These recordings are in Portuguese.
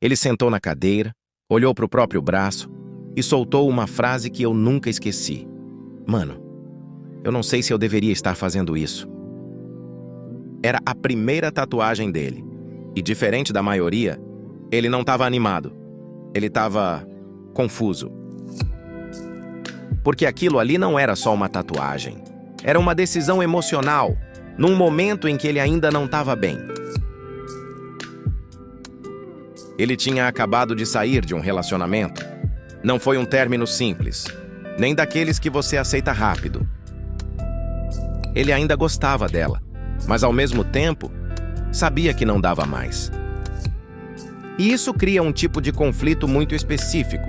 Ele sentou na cadeira, olhou para o próprio braço e soltou uma frase que eu nunca esqueci. Mano, eu não sei se eu deveria estar fazendo isso. Era a primeira tatuagem dele. E diferente da maioria, ele não estava animado. Ele estava confuso. Porque aquilo ali não era só uma tatuagem. Era uma decisão emocional, num momento em que ele ainda não estava bem. Ele tinha acabado de sair de um relacionamento. Não foi um término simples, nem daqueles que você aceita rápido. Ele ainda gostava dela, mas ao mesmo tempo, sabia que não dava mais. E isso cria um tipo de conflito muito específico.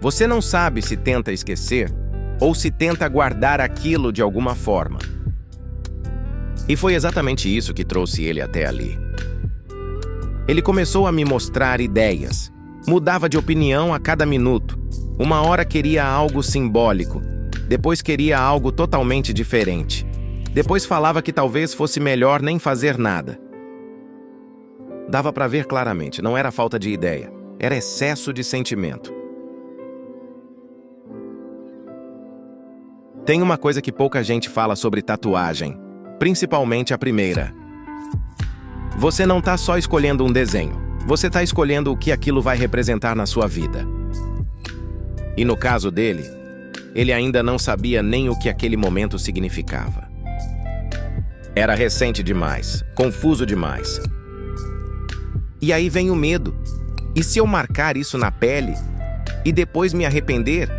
Você não sabe se tenta esquecer ou se tenta guardar aquilo de alguma forma. E foi exatamente isso que trouxe ele até ali. Ele começou a me mostrar ideias. Mudava de opinião a cada minuto. Uma hora queria algo simbólico, depois queria algo totalmente diferente. Depois falava que talvez fosse melhor nem fazer nada. Dava para ver claramente, não era falta de ideia, era excesso de sentimento. Tem uma coisa que pouca gente fala sobre tatuagem, principalmente a primeira. Você não está só escolhendo um desenho, você está escolhendo o que aquilo vai representar na sua vida. E no caso dele, ele ainda não sabia nem o que aquele momento significava. Era recente demais, confuso demais. E aí vem o medo. E se eu marcar isso na pele e depois me arrepender?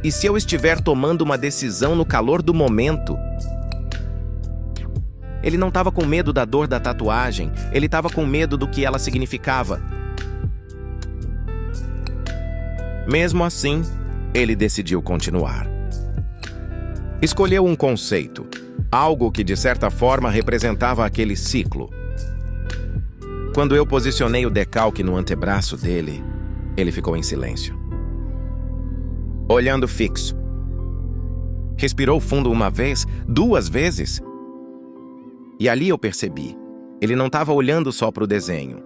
E se eu estiver tomando uma decisão no calor do momento? Ele não estava com medo da dor da tatuagem, ele estava com medo do que ela significava. Mesmo assim, ele decidiu continuar. Escolheu um conceito, algo que de certa forma representava aquele ciclo. Quando eu posicionei o decalque no antebraço dele, ele ficou em silêncio, olhando fixo. Respirou fundo uma vez, 2 vezes. E ali eu percebi, ele não estava olhando só para o desenho.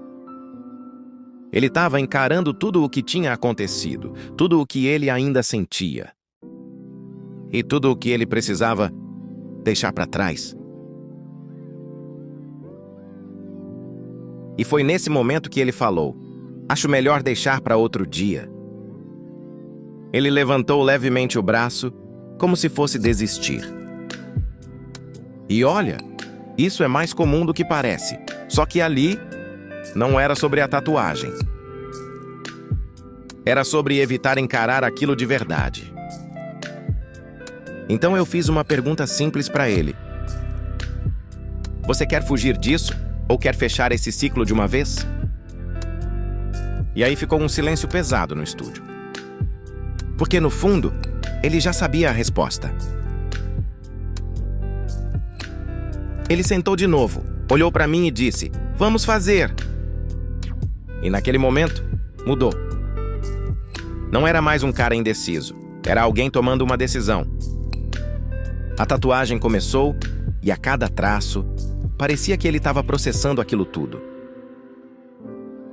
Ele estava encarando tudo o que tinha acontecido, tudo o que ele ainda sentia. E tudo o que ele precisava deixar para trás. E foi nesse momento que ele falou: acho melhor deixar para outro dia. Ele levantou levemente o braço, como se fosse desistir. E olha, isso é mais comum do que parece. Só que ali não era sobre a tatuagem. Era sobre evitar encarar aquilo de verdade. Então eu fiz uma pergunta simples para ele. Você quer fugir disso? Ou quer fechar esse ciclo de uma vez? E aí ficou um silêncio pesado no estúdio. Porque no fundo, ele já sabia a resposta. Ele sentou de novo, olhou para mim e disse: vamos fazer! E naquele momento, mudou. Não era mais um cara indeciso, era alguém tomando uma decisão. A tatuagem começou e a cada traço, parecia que ele estava processando aquilo tudo.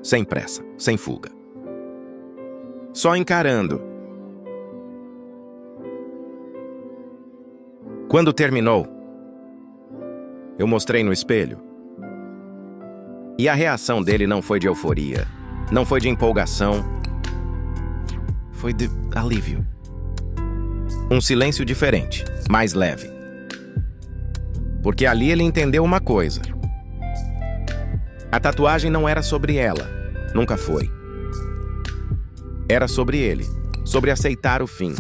Sem pressa, sem fuga. Só encarando. Quando terminou, eu mostrei no espelho. E a reação dele não foi de euforia, não foi de empolgação, foi de alívio. Um silêncio diferente, mais leve. Porque ali ele entendeu uma coisa. A tatuagem não era sobre ela, nunca foi. Era sobre ele, sobre aceitar o fim,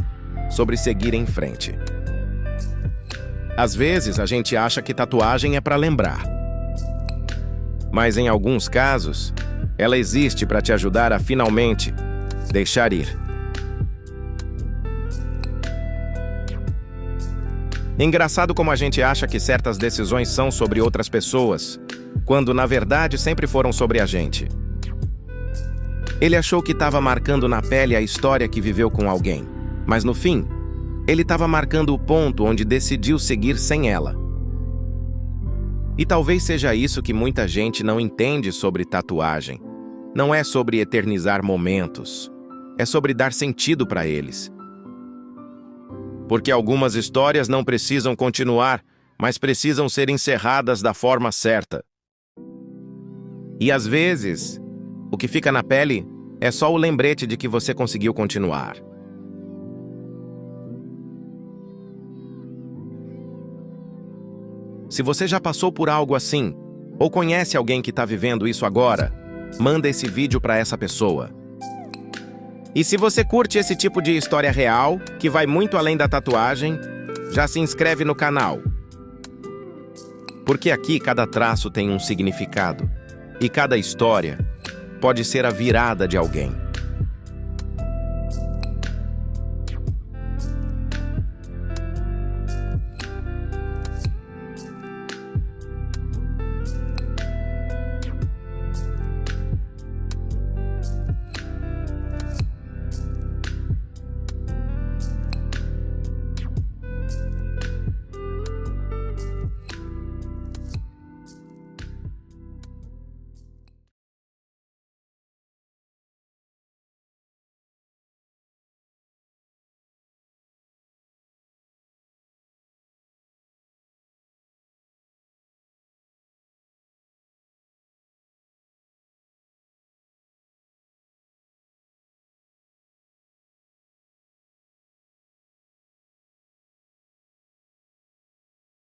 sobre seguir em frente. Às vezes a gente acha que tatuagem é para lembrar. Mas em alguns casos, ela existe para te ajudar a finalmente deixar ir. Engraçado como a gente acha que certas decisões são sobre outras pessoas, quando na verdade sempre foram sobre a gente. Ele achou que estava marcando na pele a história que viveu com alguém, mas no fim, ele estava marcando o ponto onde decidiu seguir sem ela. E talvez seja isso que muita gente não entende sobre tatuagem. não é sobre eternizar momentos, é sobre dar sentido para eles. Porque algumas histórias não precisam continuar, mas precisam ser encerradas da forma certa. E às vezes, o que fica na pele é só o lembrete de que você conseguiu continuar. Se você já passou por algo assim, ou conhece alguém que está vivendo isso agora, manda esse vídeo para essa pessoa. E se você curte esse tipo de história real, que vai muito além da tatuagem, já se inscreve no canal. Porque aqui cada traço tem um significado, e cada história pode ser a virada de alguém.